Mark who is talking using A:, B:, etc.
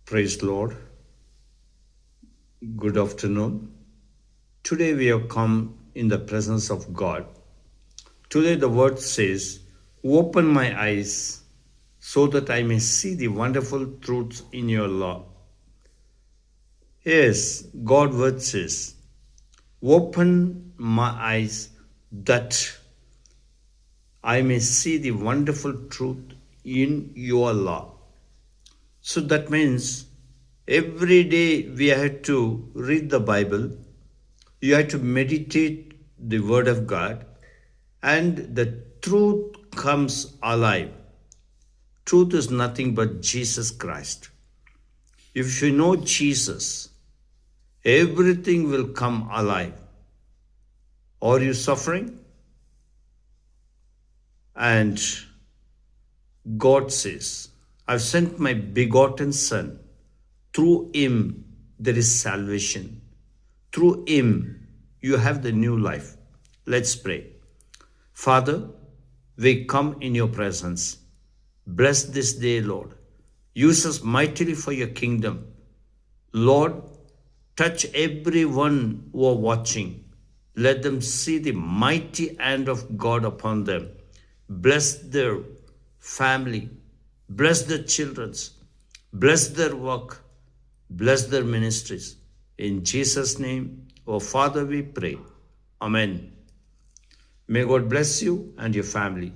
A: Praise Lord. Good afternoon. Today we have come in the presence of God. Today the word says, "Open my eyes so that I may see the wonderful truths in your law." Yes, God word says, "Open my eyes that I may see the wonderful truth in your law." So that means every day we have to read the Bible, you have to meditate the Word of God, and the truth comes alive. Truth is nothing but Jesus Christ. If you know Jesus, everything will come alive. Are you suffering? And God says, "I've sent my begotten Son. Through him there is salvation. Through him you have the new life." Let's pray. Father, we come in your presence. Bless this day, Lord. Use us mightily for your kingdom. Lord, touch everyone who are watching. Let them see the mighty hand of God upon them. Bless their family. Bless their children. Bless their work. Bless their ministries. In Jesus' name, oh Father, we pray. Amen. May God bless you and your family.